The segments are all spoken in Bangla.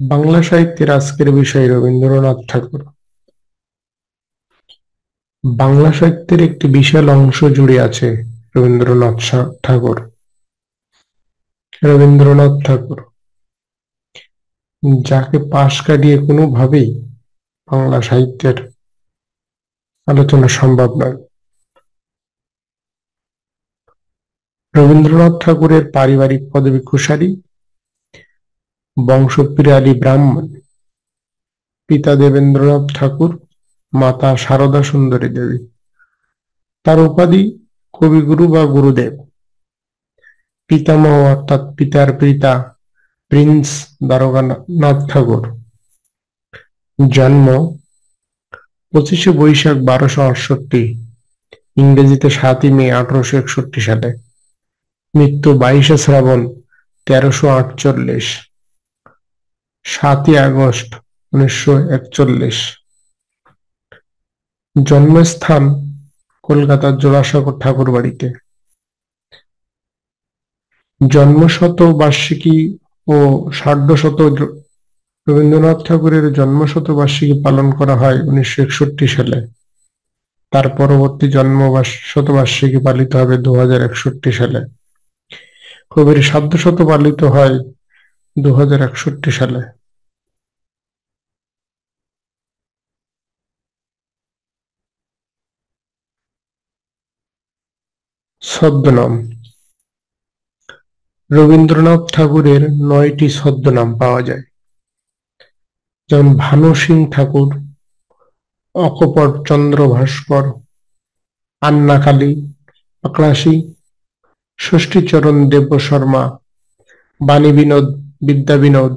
বাংলা সাহিত্যের আজকের বিষয় রবীন্দ্রনাথ ঠাকুর। বাংলা সাহিত্যের একটি বিশাল অংশ জুড়ে আছে রবীন্দ্রনাথ ঠাকুর। রবীন্দ্রনাথ ঠাকুর যাকে পাশ কাটিয়ে কোনোভাবেই বাংলা সাহিত্যের আলোচনা সম্ভব নয়। রবীন্দ্রনাথ ঠাকুরের পারিবারিক পদবী কুশারী, বংশ পিরালি ব্রাহ্মণ, পিতা দেবেন্দ্রনাথ ঠাকুর, মাতা সারদা সুন্দরী দেবী। তার উপাধি কবিগুরু বা গুরুদেব। পিতামহ অর্থাৎ পিতার পিতা প্রিন্স দ্বারকানাথ ঠাকুর। জন্ম 25শে বৈশাখ 1268, ইংরেজিতে 7ই মে 1861 সালে। মৃত্যু 22শে শ্রাবণ 1348, 7ই আগস্ট 1941। জন্মস্থান কলকাতার জোড়াসাঁকো ঠাকুর বাড়িতে। জন্মশতবার্ষিকী ও সার্ধশত রবীন্দ্রনাথ ঠাকুরের জন্মশতবার্ষিকী পালন করা হয় 1961 সালে। তার পরবর্তী শতবার্ষিকী পালিত হবে 2061 সালে। কবির সার্ধশত পালিত হয় 2061 সালে। ছদ্মনাম। রবীন্দ্রনাথ ঠাকুরের 9টি ছদ্মনাম পাওয়া যায়, যেমন ভানু সিং ঠাকুর, অকপট চন্দ্র ভাস্কর, আন্নাকালী আকাশী, ষষ্ঠীচরণ দেব শর্মা, বাণী বিনোদ, বিদ্যা বিনোদ,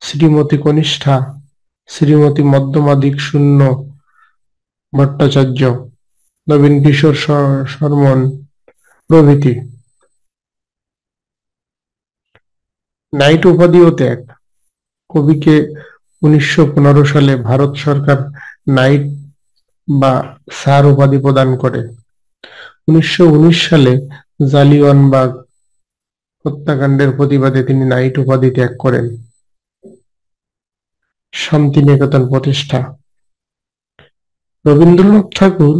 শ্রীমতী কনিষ্ঠা, শ্রীমতী মধ্যমাদিক শূন্য ভট্টাচার্য, নবীন কিশোর শর্মন প্রভৃতি। নাইট উপাধি ও ত্যাগ। কবিকে 1915 সালে ভারত সরকার নাইট বা স্যার উপাধি প্রদান করে। 1919 সালে জালিয়ানবাগ হত্যাকাণ্ডের প্রতিবাদে তিনি নাইট উপাধি ত্যাগ করেন। শান্তিনিকেতন প্রতিষ্ঠা। রবীন্দ্রনাথ ঠাকুর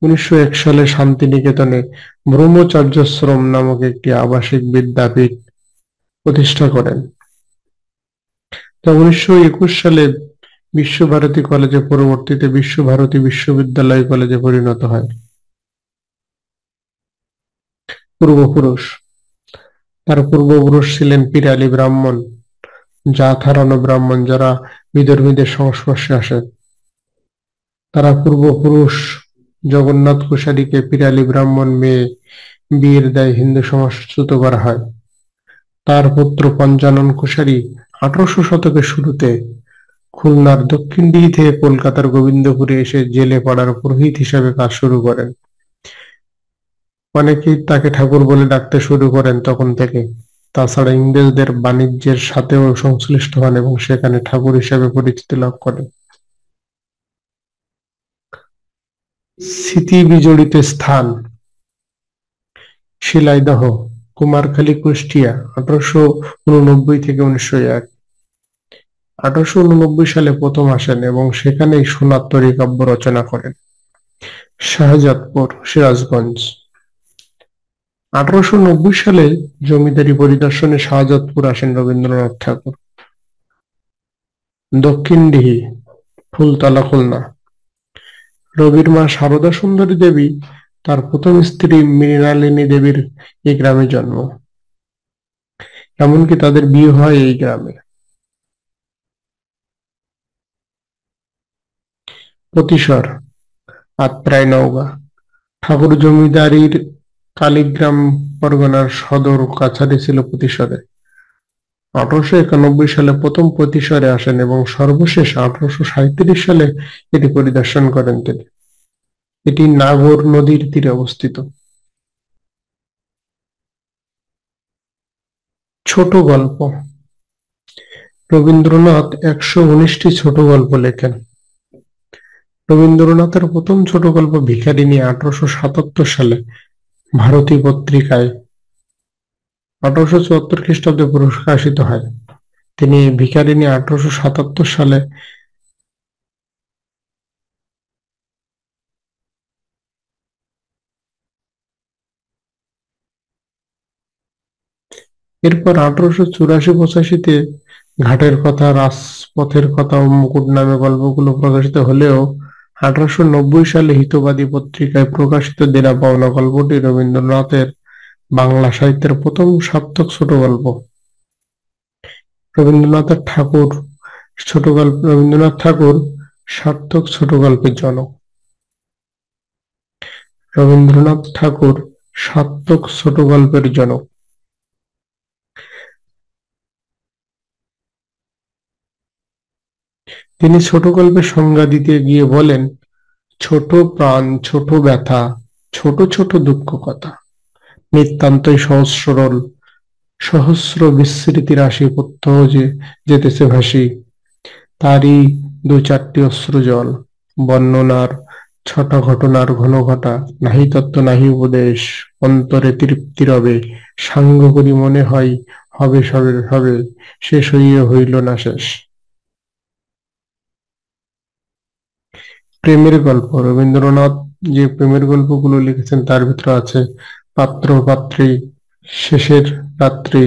1901 সালে শান্তিনিকেতনে ব্রহ্মচর্যাশ্রম নামক একটি আবাসিক বিদ্যাপীঠ প্রতিষ্ঠা করেন। তা 1921 সালে বিশ্বভারতী কলেজে, পরবর্তীতে বিশ্বভারতী বিশ্ববিদ্যালয় কলেজে পরিণত হয়। পূর্বপুরুষ। তার পূর্বপুরুষ ছিলেন পিরালি ব্রাহ্মণ, জাত হারানো ব্রাহ্মণ যারা বিধর্মীদের সংস্পর্শে আসে। তারা পূর্বপুরুষ জগন্নাথ কুশারীকে পিরালি ব্রাহ্মণ মেয়ে বিয়ের দায়ে হিন্দু সমাজচ্যুত করা হয়। তার পুত্র পঞ্চানন কুশারী 1800 শতকের শুরুতে খুলনার দক্ষিণদিঘি থেকে কলকাতার গোবিন্দপুরে এসে জেলে পাড়ার পুরোহিত হিসেবে কাজ শুরু করেন। অনেকেই তাকে ঠাকুর বলে ডাকতে শুরু করেন তখন থেকে। তাছাড়া ইংরেজদের বাণিজ্যের সাথেও সংশ্লিষ্ট হন এবং সেখানে ঠাকুর হিসেবে পরিচিতি লাভ করেন। স্মৃতি বিজড়িত স্থান। শিলাইদহ, কুমারখালী, কুষ্টিয়া, 1889 থেকে 1901। 1889 সালে প্রথম আসেন এবং সেখানেই সোনার তরী কাব্য রচনা করেন। শাহজাদপুর, সিরাজগঞ্জ। 1890 সালে জমিদারি পরিদর্শনে শাহজাদপুর আসেন রবীন্দ্রনাথ ঠাকুর। দক্ষিণদিঘি, ফুলতলা, খুলনা। রবির মা সারদা সুন্দরী দেবী, তার প্রথম স্ত্রী মৃণালিনী দেবীর এই গ্রামে জন্ম। এমনকি তাদের বিয়ে হয় এই গ্রামে। প্রতিশর, আত্রাই, নওগাঁ। ঠাকুর জমিদারির কালীগ্রাম পরগনার সদর কাছারি ছিল প্রতিশরে। 1891 সালে প্রথম প্রতিশরে আসেন এবং সর্বশেষ 1837 সালে এটি পরিদর্শন করেন তিনি। এটি নাগর নদীর তীরে অবস্থিত। ছোট গল্প। রবীন্দ্রনাথ 119টি ছোট গল্প লেখেন। রবীন্দ্রনাথের প্রথম ছোট গল্প ভিখারিনী 1877 সালে ভারতী পত্রিকায় 1874 খ্রিস্টাব্দে প্রকাশিত হয়। তিনি ভিখারিণী 1877 সালে এরপর 1884-85-তে ঘাটের কথা, রাজপথের কথা ও মুকুট নামে গল্পগুলো প্রকাশিত হলেও 1890 সালে হিতবাদী পত্রিকায় প্রকাশিত দেনা পাওনা গল্পটি রবীন্দ্রনাথের বাংলা সাহিত্যের প্রথম সার্থক ছোট গল্প। রবীন্দ্রনাথ ঠাকুর সার্থক ছোট গল্পের জনক। রবীন্দ্রনাথ ঠাকুর সার্থক ছোট গল্পের জনক। তিনি ছোট গল্পের সংজ্ঞা দিতে গিয়ে বলেন, ছোট প্রাণ, ছোট ব্যথা, ছোট ছোট দুঃখ কথা, নিতান্তই সহজ সরল, সহস্র বিস্মৃতি রাশি প্রত্যহ যে যেতেছে ভাসি, তারই দু চারটি অশ্রুজল, বর্ণনার ছটা ঘটনার ঘন ঘটা, নাহি তত্ত্ব নাহি উপদেশ, অন্তরে তৃপ্তি রবে, সাঙ্গ করি মনে হয় হবে সবে হবে, শেষ হইয়া হইল না শেষ। প্রেমের গল্প। রবীন্দ্রনাথ যে প্রেমের গল্পগুলো লিখেছেন তার ভিতরে আছে পাত্র পাত্রী, শেষের রাত্রি,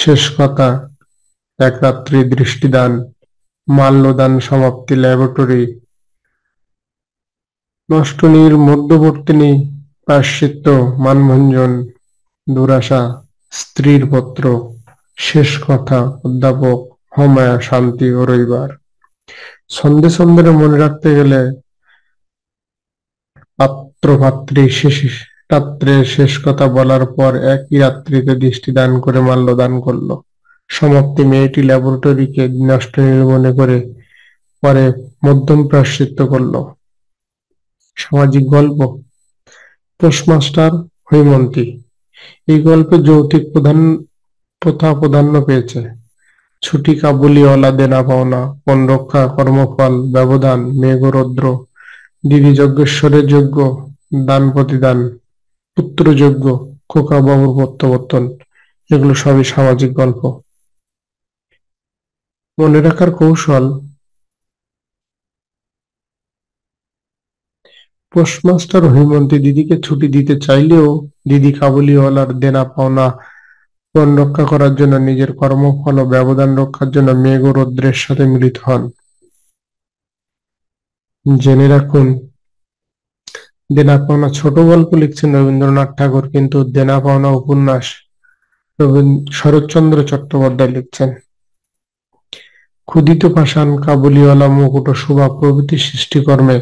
শেষ কথা, এক রাত্রি, দৃষ্টিদান, মাল্যদান, সমাপ্তি, ল্যাবরেটরি, নষ্টনীর, মধ্যবর্তিনী, প্রায়শ্চিত্ত, মানভঞ্জন, দুরাশা, স্ত্রীর পত্র, শেষ কথা, অধ্যাপক, হমায়া, শান্তি ও রবিবার। ছন্দে ছন্দে মনে রাখতে গেলে পাত্র পাত্রী রাত্রে শেষ কথা বলার পর একই রাত্রিতে দৃষ্টি দান করে মাল্যদান করল। সমাপ্তি, মেয়েটি ল্যাবরেটরিকে নষ্ট মনে করে পরে মধ্যম প্রায়শ্চিত্ত করল। সামাজিক গল্প। পোস্টমাস্টার হৈমন্তী। এই গল্পে যৌতুক প্রথা প্রাধান্য পেয়েছে। ছুটি, কাবুলিওয়ালা, দেনা পাওনা, পণ রক্ষা, কর্মফল, ব্যবধান, মেঘ ও রৌদ্র, দিদি যজ্ঞেশ্বরের যজ্ঞ, দান প্রতিদান, পুত্রযজ্ঞ, খোকা বাবুর প্রত্যাবর্তন, এগুলো সবই সামাজিক গল্প। মনে রাখার কৌশল। পোস্টমাস্টার হৈমন্তী দিদিকে ছুটি দিতে চাইলেও দিদি কাবুলিওয়ালার দেনা পাওনা পণ রক্ষা করার জন্য, নিজের কর্মফল ও ব্যবধান রক্ষার জন্য মেঘ ও রৌদ্রের সাথে মিলিত হন। জেনে রাখুন, দেনা পাওনা ছোট গল্প লিখছেন রবীন্দ্রনাথ ঠাকুর, কিন্তু দেনা পাওনা উপন্যাস শরৎচন্দ্র চট্টোপাধ্যায় লিখছেন। ক্ষুদিত পাষাণ, কাবুলিওয়ালা, মুকুট ও শোভা প্রভৃতি সৃষ্টিকর্মে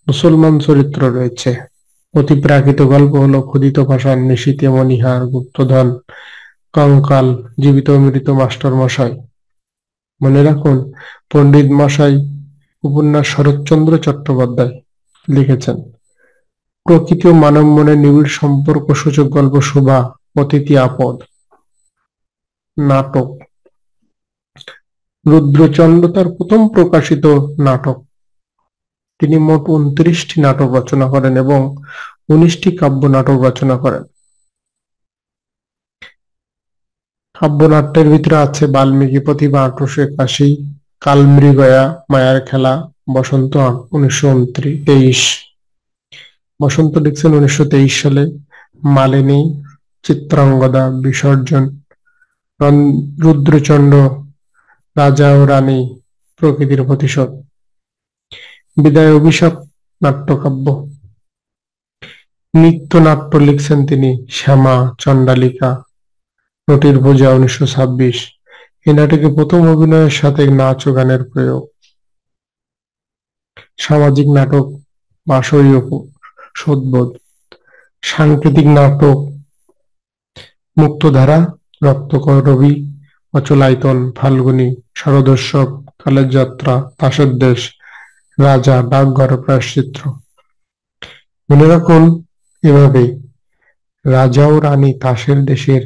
মুসলমান চরিত্র রয়েছে। অতি প্রাকৃত গল্প হলো ক্ষুদিত পাষাণ, নিশীথে মণিহার, গুপ্তধন, কঙ্কাল, জীবিত মৃত মাস্টার মশাই। মনে রাখুন, পণ্ডিত মশাই উপন্যাস শরৎচন্দ্র চট্টোপাধ্যায় লিখেছেন। প্রকৃতি ও মানব মনের নিবিড় সম্পর্ক সূচক গল্প শোভা, অতিথি আপদ। নাটক। রুদ্রচন্দ্র তার প্রথম প্রকাশিত নাটক। তিনি মোট 29টি নাটক রচনা করেন এবং 19টি কাব্য নাটক রচনা করেন। কাব্যনাট্যের ভিতরে আছে বাল্মীকি প্রতিভা 1881, কালমৃগয়া, মায়ার খেলা, বসন্ত 1923, বসন্ত লিখছেন 1923 সালে, মালিনী, চিত্রাঙ্গদা, বিসর্জন, রুদ্রচন্ড, রাজা ও রানী, প্রকৃতির প্রতিশোধ, বিদায় অভিশাপ নাট্যকাব্য। নৃত্যনাট্য লিখছেন তিনি শ্যামা, চণ্ডালিকা, নটির পূজা 1926। এই নাটকে প্রথম অভিনয়ের সাথে নাচ ও গানের প্রয়োগ। সামাজিক নাটক বাঁশরী ও শোধবোধ। সাংকেতিক নাটক মুক্তধারা, রক্তকরবী, অচলায়তন, ফাল্গুনী, শরদোৎসব, কালের যাত্রা, তাসের দেশ, রাজা, ডাকঘর, প্রায়শ্চিত্র। মনে রাখুন, এভাবে রাজা ও রানী তাসের দেশের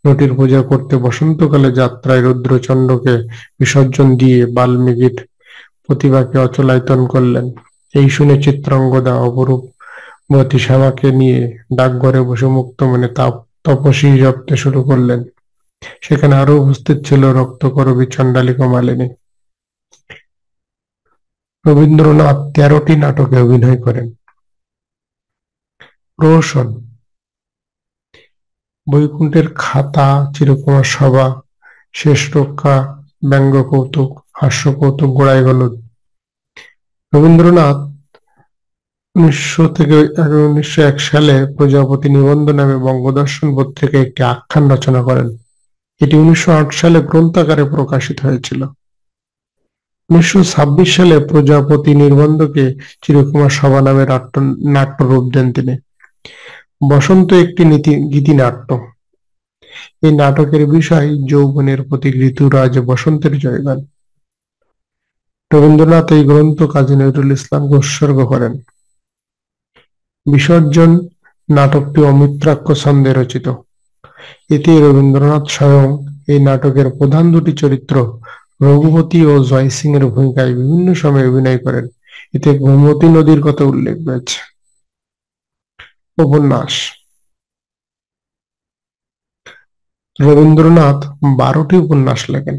নটির পূজা করতে বসন্তকালে যাত্রায় রুদ্রচন্ডকে বিসর্জন দিয়ে বাল্মীকির প্রতিভাকে অচলায়তন করলেন। এই শুনে চিত্রাঙ্গদা অপরূপবতী শ্যামাকে নিয়ে ডাকঘরে বসে মুক্ত মনে তপস্বী জপতে শুরু করলেন। সেখানে আরো উপস্থিত ছিল রক্তকরবী, চণ্ডালিকা, মালিনী। রবীন্দ্রনাথ 13টি নাটকে অভিনয় করেন। প্রহসন: বৈকুণ্ঠের খাতা, চিরকুমার সভা, শেষ রক্ষা, ব্যঙ্গ কৌতুক, হাস্য কৌতুক, গোড়ায় হলুদ। রবীন্দ্রনাথ 1901 সালে প্রজাপতি নিবন্ধ নামে বঙ্গদর্শন পত্রিকায় একটি আখ্যান রচনা করেন। এটি 1908 সালে গ্রন্থাকারে প্রকাশিত হয়েছিল। 1926 সালে প্রজাপতি নিবন্ধকে চিরকুমার সভা নামে নাট্যরূপ দেন তিনি। বসন্ত একটি গীতিনাট্য। এই নাটকের বিষয় যৌবনের প্রতীক ঋতুরাজ বসন্তের জয়গান। রবীন্দ্রনাথ এই গ্রন্থ কাজী নজরুল ইসলামকে উৎসর্গ করেন। বিসর্জন নাটকটি অমিত্রাক্ষ ছন্দে রচিত। এতে রবীন্দ্রনাথ স্বয়ং এই নাটকের প্রধান দুটি চরিত্র রঘুপতি ও জয় সিং এর ভূমিকায় বিভিন্ন সময়ে অভিনয় করেন। এতে গোমতী নদীর কথা উল্লেখ রয়েছে। উপন্যাস: রবীন্দ্রনাথ 12টি উপন্যাস লেখেন।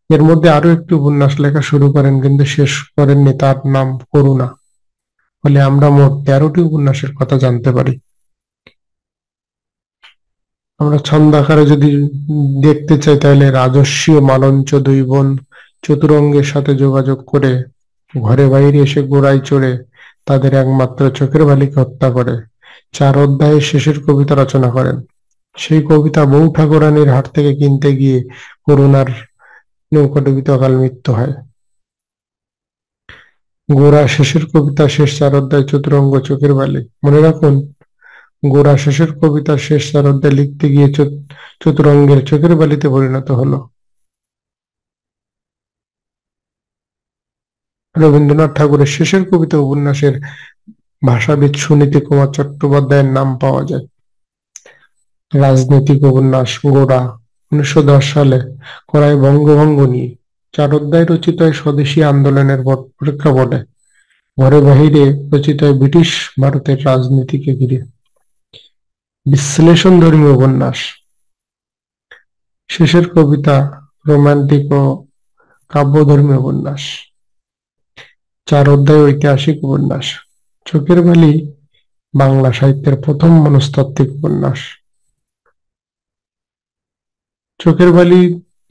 এর মধ্যে আরো একটি উপন্যাস লেখা শুরু করেন কিন্তু শেষ করেননি, তার নাম করুণা। ফলে আমরা মোট 13টি উপন্যাসের কথা জানতে পারি। আমরা ছন্দাকারে যদি দেখতে চাই তাহলে রাজস্বী ও মালঞ্চ দুই বোন চতুরঙ্গের সাথে যোগাযোগ করে ঘরে বাইরে এসে ঘোড়ায় চড়ে তাদের একমাত্র চোখের বালিকে হত্যা করে 4 অধ্যায়ের শেষের কবিতা রচনা করেন। সেই কবিতা বউ ঠাকুরানীর হাট থেকে কিনতে গিয়ে করুণার নৌকাডুবিতে অকাল মৃত্যু হয়। গোরা শেষের কবিতা শেষ 4 অধ্যায় চতুরঙ্গ চোখের বালি। মনে রাখুন, গোরা শেষের কবিতা শেষ 4 অধ্যায় লিখতে গিয়ে চতুরঙ্গের চোখের বালিতে পরিণত হলো। রবীন্দ্রনাথ ঠাকুরের শেষের কবিতা উপন্যাসের ভাষাবিদ সুনীতি কুমার চট্টোপাধ্যায়ের নাম পাওয়া যায়। রাজনৈতিক উপন্যাস: গোরা 1910 সালে করায় বঙ্গভঙ্গ নিয়ে 4 অধ্যায় রচিত হয় স্বদেশী আন্দোলনের প্রেক্ষাপটে। ঘরে বাহিরে রচিত হয় ব্রিটিশ ভারতের রাজনীতিকে ঘিরে। বিশ্লেষণ ধর্মী উপন্যাস: শেষের কবিতা রোমান্টিক ও কাব্যধর্মী উপন্যাস। 4 অধ্যায় ঐতিহাসিক উপন্যাস। চোখের বালি বাংলা সাহিত্যের প্রথম মনস্তাত্ত্বিক উপন্যাস। চোখের বালি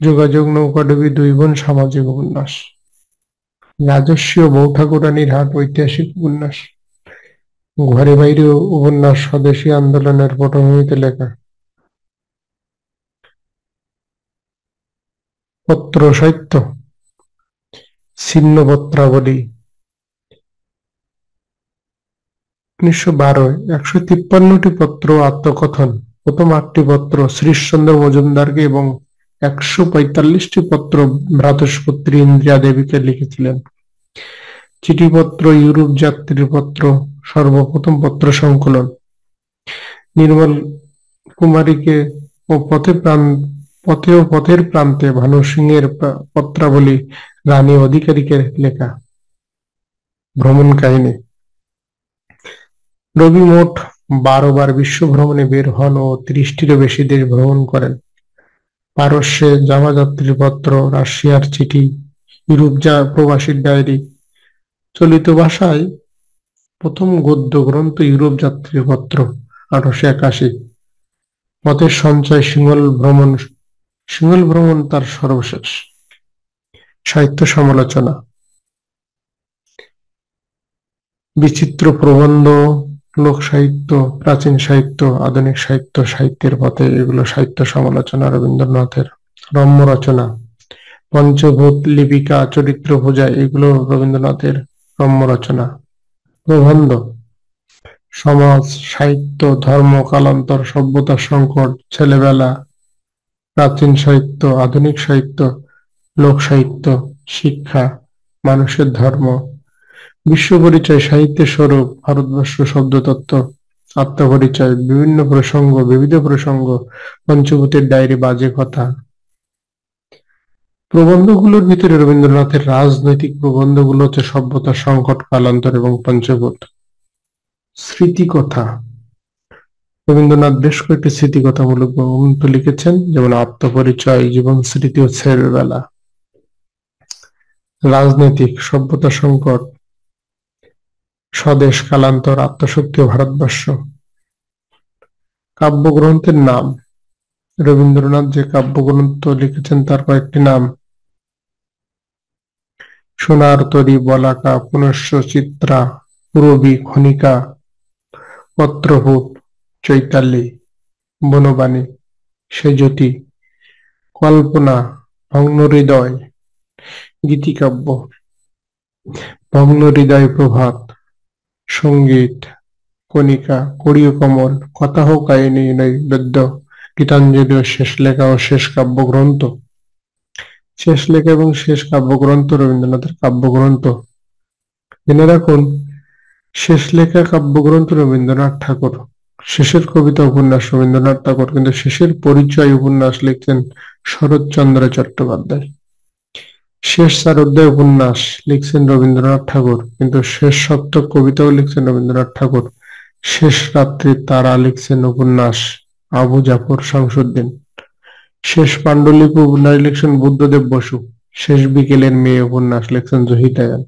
যোগাযোগ নৌকাডুবি দুই বোন সামাজিক উপন্যাস। রাজস্বী ও বউ ঠাকুরানীর হাট ঐতিহাসিক উপন্যাস। ঘরে বাইরে উপন্যাস স্বদেশী আন্দোলনের পটভূমিতে লেখা। পত্র সাহিত্য: ছিন্নপত্রাবলী 1912 153টি পত্র আত্মকথন। প্রথম 8টি পত্র শ্রীশচন্দ্র মজুমদারকে এবং 145টি পত্র ভ্রাতুষ্পুত্রী ইন্দিরা দেবীকে লিখেছিলেন। চিঠিপত্র, ইউরোপ যাত্রীর পত্র সর্বপ্রথম পত্র সংকলন। নির্মল কুমারীকে ও পথের প্রান্তে ভানু সিংহের পত্রাবলী রানী অধিকারীকে লেখা। ভ্রমণ কাহিনী: রবি মোট 12 বার বিশ্ব ভ্রমণে বের হন ও 30টিরও বেশি দেশ ভ্রমণ করেন। পারস্যে জামাযাত্রীর পত্র, রাশিয়ার চিঠি, ইউরোপ প্রবাসীর ডায়েরি। চলিত ভাষায় প্রথম গদ্য গ্রন্থ ইউরোপ যাত্রীর পত্র 1881। মতের সঞ্চয় সিংহল ভ্রমণ তার সর্বশেষ। সাহিত্য সমালোচনা: বিচিত্র প্রবন্ধ, লোক সাহিত্য, প্রাচীন সাহিত্য, আধুনিক সাহিত্য, সাহিত্যের পথে, এগুলো সাহিত্য সমালোচনা। রবীন্দ্রনাথের রম্য রচনা: পঞ্চভূত, লিপিকা, চরিত্র পূজা, এগুলো রবীন্দ্রনাথের রম্য রচনা। প্রবন্ধ: সমাজ, সাহিত্য, ধর্ম, কালান্তর, সভ্যতার সংকট, ছেলেবেলা। প্রাচীন সাহিত্য, আধুনিক সাহিত্য, লোক সাহিত্য, শিক্ষা, মানুষের ধর্ম। বিশ্ব পরিচয়, সাহিত্যের স্বরূপ, ভারতবর্ষ শব্দতত্ত্ব, আত্মপরিচয়, বিবিধ প্রসঙ্গ, পঞ্চভূতের ডায়েরি, বাজে কথা। প্রবন্ধগুলোর ভিতরে রবীন্দ্রনাথের রাজনৈতিক প্রবন্ধগুলো হচ্ছে সভ্যতার সংকট, কালান্তর এবং পঞ্চভূত। স্মৃতিকথা: রবীন্দ্রনাথ বেশ কয়েকটি স্মৃতিকথামূলক গ্রন্থ লিখেছেন, যেমন আত্মপরিচয়, জীবন স্মৃতি ও ছেলের বেলা। রাজনৈতিক, সভ্যতা সংকট, স্বদেশ, কালান্তর, আত্মশক্তি ও ভারতবর্ষ। কাব্যগ্রন্থের নাম। রবীন্দ্রনাথ যে কাব্যগ্রন্থ লিখেছেন তার কয়েকটি নাম: সোনার তরী, বলাকা, পুনশ্চ, চিত্রা, পূরবী, খনিকা, পত্রভূত, চৈতালি, বনবাণী, সেজতি, কল্পনা, ভগ্নহৃদয়, গীতিকাব্য, ভগ্নহৃদয়, প্রভাত, সঙ্গীত, কণিকা, কড়িও কমল, কথা হোক কাহিনী নৈবেদ্য, গীতাঞ্জলি ও শেষ লেখা ও শেষ কাব্যগ্রন্থ। শেষ লেখা এবং শেষ কাব্যগ্রন্থ রবীন্দ্রনাথের কাব্যগ্রন্থ। জেনে রাখুন, শেষ লেখা কাব্যগ্রন্থ রবীন্দ্রনাথ ঠাকুর, শেষের কবিতা উপন্যাস রবীন্দ্রনাথ ঠাকুর, কিন্তু শেষের পরিচয় উপন্যাস লিখছেন শরৎচন্দ্র চট্টোপাধ্যায়। শেষ 4 অধ্যায় উপন্যাস লিখছেন রবীন্দ্রনাথ ঠাকুর, কিন্তু শেষ সপ্তক কবিতাও লিখছেন রবীন্দ্রনাথ ঠাকুর। শেষ রাত্রির তারা লিখছেন উপন্যাস আবু জাফর শামসুদ্দিন। শেষ পাণ্ডুলিপি উপন্যাস লিখছেন বুদ্ধদেব বসু। শেষ বিকেলের মেয়ে উপন্যাস লিখছেন জহির রায়হান।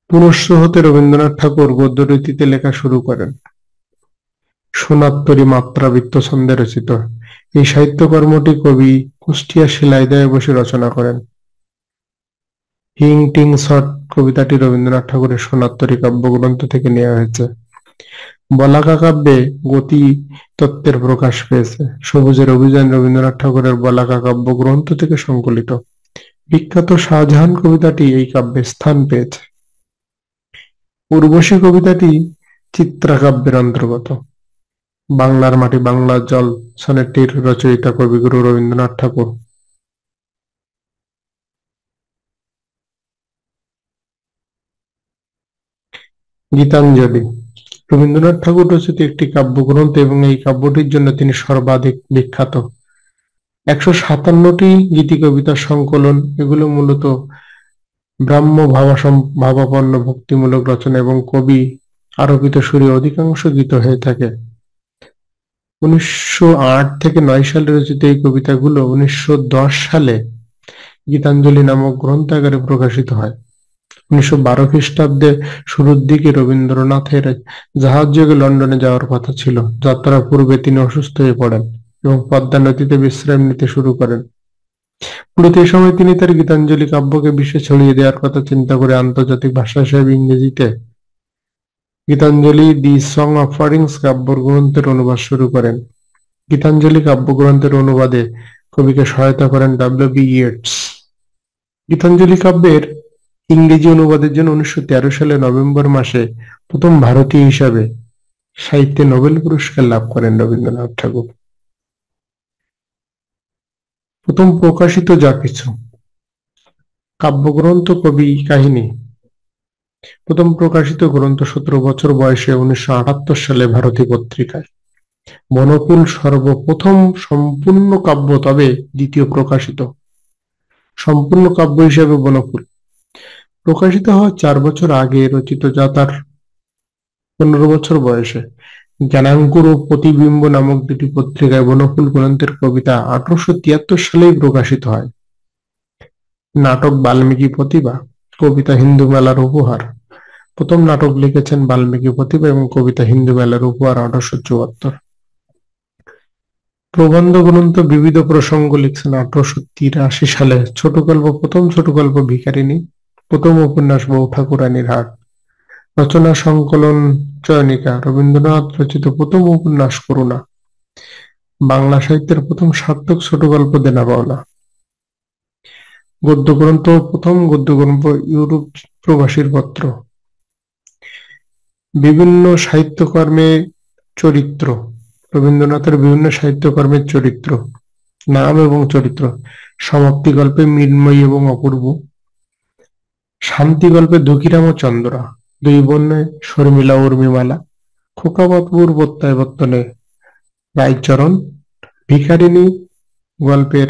পুনশ্চ হতে রবীন্দ্রনাথ ঠাকুর গদ্যরীতিতে লেখা শুরু করেন। সোনার তরী মাত্রাবৃত্ত ছন্দে রচিত। এই সাহিত্যকর্মটি কবি কুষ্টিয়া শিলাইদহে বসে রচনা করেন। হিং টিং শট কবিতাটি রবীন্দ্রনাথ ঠাকুরের সোনার তরী কাব্যগ্রন্থ থেকে নেওয়া হয়েছে। বলাকা কাব্যে গতি তত্ত্বের প্রকাশ পেয়েছে। সবুজের অভিযান রবীন্দ্রনাথ ঠাকুরের বলাকা কাব্যগ্রন্থ থেকে সংকলিত। বিখ্যাত শাহজাহান কবিতাটি এই কাব্যে স্থান পেয়েছে। উর্বশী কবিতাটি চিত্রাকাব্যের অন্তর্গত। বাংলার মাটি বাংলার জল সনেটটির রচয়িতা কবিগুরু রবীন্দ্রনাথ ঠাকুর। গীতাঞ্জলি রবীন্দ্রনাথ ঠাকুর রচিত একটি কাব্যগ্রন্থ এবং এই কাব্যটির জন্য তিনি সর্বাধিক বিখ্যাত। 157টি গীতি কবিতার সংকলন। এগুলো মূলত ব্রাহ্ম ভাবাপন্ন ভক্তিমূলক রচনা এবং কবি আরোপিত সুরে অধিকাংশ গীত হয়ে থাকে। 1908 থেকে 9 সালে রচিত এই কবিতাগুলো 1910 সালে গীতাঞ্জলি নামক গ্রন্থাগারে প্রকাশিত হয়। 1912 খ্রিস্টাব্দে শুরুর দিকে রবীন্দ্রনাথের জাহাজযোগে লন্ডনে যাওয়ার কথা ছিল। যাত্রার পূর্বে তিনি অসুস্থ হয়ে পড়েন এবং পদ্মা নদীতে বিশ্রাম নিতে শুরু করেন। মূলত এই সময় তিনি তার গীতাঞ্জলি কাব্যকে বিশ্বে ছড়িয়ে দেওয়ার কথা চিন্তা করে আন্তর্জাতিক ভাষা হিসেবে ইংরেজিতে গীতাঞ্জলি দি সং অফারিংস কাব্যগ্রন্থের অনুবাদ শুরু করেন। গীতাঞ্জলি কাব্যগ্রন্থের অনুবাদে কবিকে সহায়তা করেন ডব্লিউ.বি. ইয়েটস। গীতাঞ্জলি কাব্যের ইংরেজি অনুবাদের জন্য 1913 সালে নভেম্বর মাসে প্রথম ভারতীয় হিসাবে সাহিত্যে নোবেল পুরস্কার লাভ করেন রবীন্দ্রনাথ ঠাকুর। প্রথম প্রকাশিত যা কিছু কাব্যগ্রন্থ, কবি, কাহিনী। প্রথম প্রকাশিত গ্রন্থ 17 বছর বয়সে 1978 সালে ভারতী পত্রিকায়। বনফুল সর্বপ্রথম সম্পূর্ণ কাব্য, তবে দ্বিতীয় প্রকাশিত সম্পূর্ণ কাব্য হিসেবে বনফুল। প্রকাশিত হওয়ার 4 বছর আগে রচিত, যা তার 15 বছর বয়সে। জ্ঞানাঙ্কুর ও প্রতিবিম্ব নামক দুটি পত্রিকায় বনফুল গ্রন্থের কবিতা 1873 সালেই প্রকাশিত হয়। নাটক বাল্মীকি প্রতিভা, কবিতা হিন্দু মেলার উপহার। প্রথম নাটক লিখেছেন বাল্মীকি প্রতিভা এবং কবিতা হিন্দু মেলার উপহার 1874। প্রবন্ধ গ্রন্থ বিবিধ প্রসঙ্গ লিখছেন 1883 সালে। ছোট গল্প, প্রথম ছোট গল্প ভিখারিণী, প্রথম উপন্যাস বউ ঠাকুরানীর হাট। রচনা সংকলন চয়নিকা, রবীন্দ্রনাথ রচিত প্রথম উপন্যাস করুণা। বাংলা সাহিত্যের প্রথম সার্থক ছোট গল্প দেনা পাওনা। গদ্যগ্রন্থ, প্রথম গদ্যগ্রন্থ ইউরোপ প্রবাসীর পত্র। বিভিন্ন সাহিত্যকর্মে চরিত্র, রবীন্দ্রনাথের বিভিন্ন সাহিত্যকর্মের চরিত্র, নাম এবং চরিত্র। সমাপ্তি গল্পে মৃন্ময়ী এবং অপূর্ব, শান্তি গল্পে দুঃখীরাম ও চন্দ্রা, দুই বন্যে শর্মিলা উর্মিমালা, খোকাবাবুর প্রত্যাবর্তনে রায়চরণ, ভিখারিণী গল্পের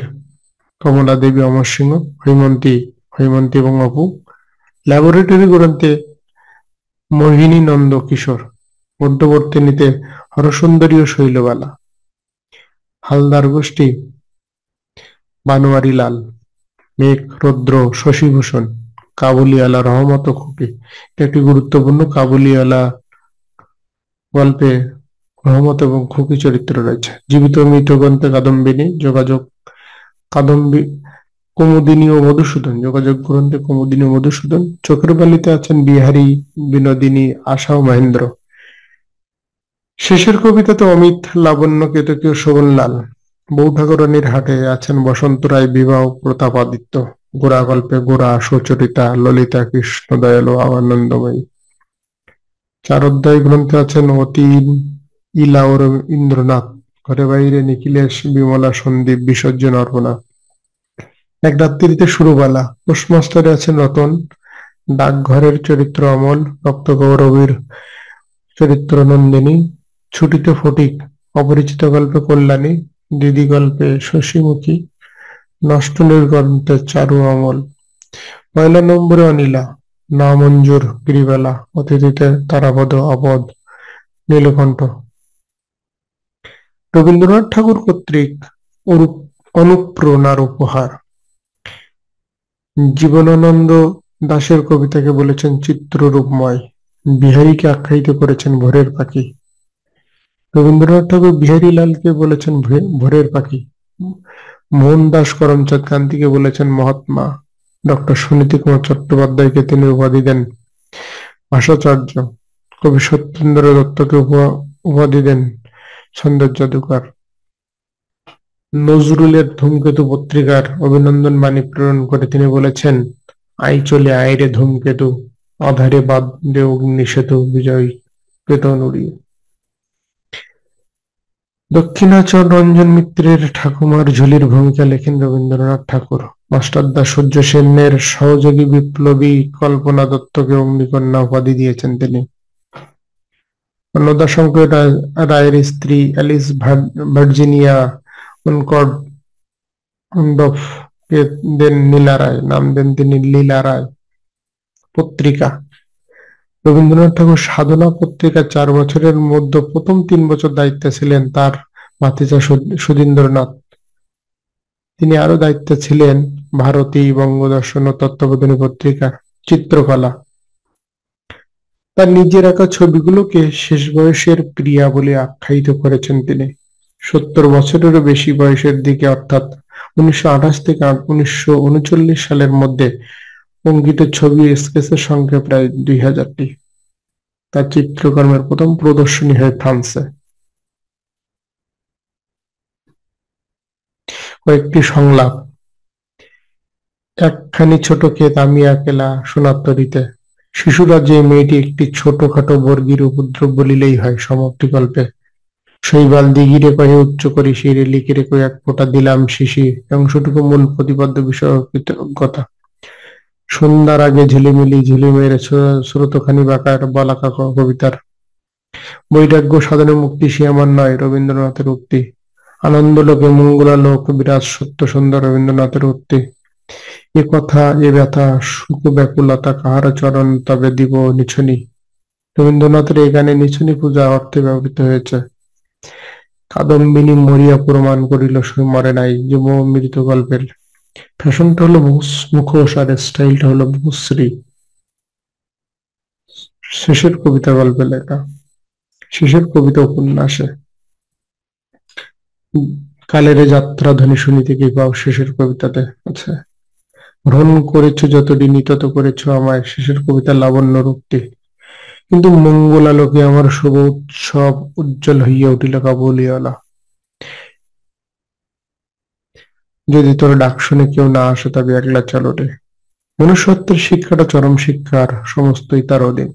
কমলা দেবী, অমর সিংহ, হৈমন্তী এবং অপু, ল্যাবরেটরি গ্রন্থে মোহিনী নন্দ কিশোর, মধ্যবর্তিনীতে হরসুন্দরী ও শৈলবালা। হালদার গোষ্ঠী বানোয়ারি লাল, মেঘ, রৌদ্র, শশীভূষণ, কাবুলিওয়ালা, রহমত ও খুকি। এটা একটি গুরুত্বপূর্ণ। কাবুলিওয়ালা গল্পে রহমত এবং খুকি চরিত্র রয়েছে। জীবিত ও মৃত গ্রন্থে কাদম্বিনী যোগাযোগ, কাদম্বী কুমুদিনী ও মধুসূদন, যোগাযোগ গ্রন্থে কুমুদিনী ও মধুসূদন। চোখের বালিতে আছেন বিহারী, বিনোদিনী, আশা ও মহেন্দ্র। শেষের কবিতাতে অমিত, লাবণ্য, কেতকী ও শোভনলাল। বৌঠাকুরানীর হাটে আছেন বসন্ত রায়, বিবাহ, প্রতাপাদিত্য। গোরা গল্পে গোরা, সুচরিতা, ললিতা, কৃষ্ণদয়াল ও আনন্দময়ী। চার অধ্যায় গ্রন্থে আছেন অতীন, ইলা ও ইন্দ্রনাথ। ঘরে বাইরে নিখিলেশ, বিমলা, সন্দীপ, বিসর্জন, অর্পণা। এক রাত্রিতে সুরবালা। পোস্টমাস্টারে আছেন রতন, ডাকঘরের চরিত্র অমল, রক্তগৌরবীর চরিত্র নন্দিনী। ছুটিতে ফটিক, অপরিচিত গল্পে কল্যাণী, দিদি গল্পে শশীমুখী, নষ্টনীর গল্পে চারু অমল। পয়লা নম্বরে অনিলা, নামঞ্জুর, গিরিবালা। অতিথিতে তারাপদ, অবধ, নীলকণ্ঠ। রবীন্দ্রনাথ ঠাকুর কর্তৃক অনুপ্রেরণার উপহার। জীবনানন্দ দাশের কবিতাকে বলেছেন চিত্ররূপময়। বিহারীকে আখ্যায়িত করেছেন ভোরের পাখি। রবীন্দ্রনাথ ঠাকুর বিহারী লালকে বলেছেন ভোরের পাখি। মোহনদাস করমচাঁদ গান্ধীকে বলেছেন মহাত্মা। ডক্টর সুনীতি কুমার চট্টোপাধ্যায়কে তিনি উপাধি দেন ভাষাচার্য। কবি সত্যেন্দ্র দত্তকে উপাধি দেন ছন্দের জাদুকর। নজরুলের ধূমকেতু পত্রিকার অভিনন্দন বাণী প্রেরণ করে তিনি বলেছেন, আই চলে আয় রে ধূমকেতু, আধারে বাঁধে অগ্নিসেতু, বিজয় কেতন উড়িয়ে। দক্ষিণাচল রঞ্জন মিত্রের ঠাকুমার ঝুলির ভূমিকা লেখেন রবীন্দ্রনাথ ঠাকুর। মাস্টারদা সূর্য সেনের সহযোগী বিপ্লবী কল্পনা দত্তকে অগ্নিকন্যা উপাধি দিয়েছেন তিনি। অন্নদাশঙ্কর রায়ের স্ত্রী অ্যালিস ভার্জিনিয়া কে দেন নীলা রায়, নাম দেন তিনি লীলা রায়। পত্রিকা। রবীন্দ্রনাথ ঠাকুর সাধনা পত্রিকা 4 বছরের মধ্যে প্রথম 3 বছর দায়িত্বে ছিলেন তার ভাতিজা সুধীন্দ্রনাথ। তিনি আরো দায়িত্বে ছিলেন ভারতী, বঙ্গদর্শন ও তত্ত্ববোধিনী পত্রিকার। চিত্রকলা। তার নিজের আঁকা ছবিগুলোকে শেষ বয়সের প্রিয়া বলে আখ্যায়িত করেছেন তিনি। 70 বছরেরও বেশি বয়সের দিকে অর্থাৎ 1928 থেকে 1939 সালের মধ্যে অঙ্কিত ছবি স্কেচের সংখ্যা প্রায় 2000টি। তার চিত্রকর্মের প্রথম প্রদর্শনী হয় ফ্রান্সে। কয়েকটি সংলাপ। একখানি ছোট ক্ষেত, আমি একেলা সোনার তরীতে। শিশুরা যে মেয়েটি একটি ছোটখাটো বর্গীর উপদ্রব বলিলেই হয়। সমাপ্তি গল্পে। শৈবাল দিঘিরে কহে উচ্চ করি শিরে, লিখিরে কই এক ফোঁটা দিলাম শিশির। অংশটুকু মূল প্রতিপাদ্য বিষয় কৃতজ্ঞতা। সন্ধ্যার আগে ঝিলিমিলি ঝিলিমের স্রোতখানি বাঁকার বলাকা কবিতার। বৈরাগ্য সাধনে মুক্তি সে আমার নয়, রবীন্দ্রনাথের উক্তি। আনন্দলোকে মঙ্গলালোক বিরাজ সত্য সুন্দর, রবীন্দ্রনাথের উক্তি। এ কথা এ ব্যথা সুখ ব্যাকুলতা কাহার চরণ তবে দিব নিছনি। রবীন্দ্রনাথের এই গানে নিছনি পূজা অর্থে ব্যবহৃত হয়েছে। কাদম্বিনী মরিয়া প্রমাণ করিল সে মরে নাই, যুব মৃত গল্পের। ফ্যাশনটা হলো মুখোশ আর স্টাইলটা হলো মুখশ্রী। শেষের কবিতা গল্পে লেখা। শেষের কবিতা উপন্যাসে। কালের যাত্রা ধ্বনি শুনিতে কি পাও, শেষের কবিতাতে আছে। গ্রহণ করেছ যতদিনই তত করেছ আমায়, শেষের কবিতা লাবণ্য রূপটি। কিন্তু মঙ্গলালোকে আমার শুভ উৎসব উজ্জ্বল হইয়া উঠিল কাবুলিওয়ালা। যদি তোর ডাক শুনে কেউ না আসে তবে একলা চলো রে। মনুষ্যত্বের শিক্ষাটা চরম শিক্ষার, সমস্তই তার অধীন।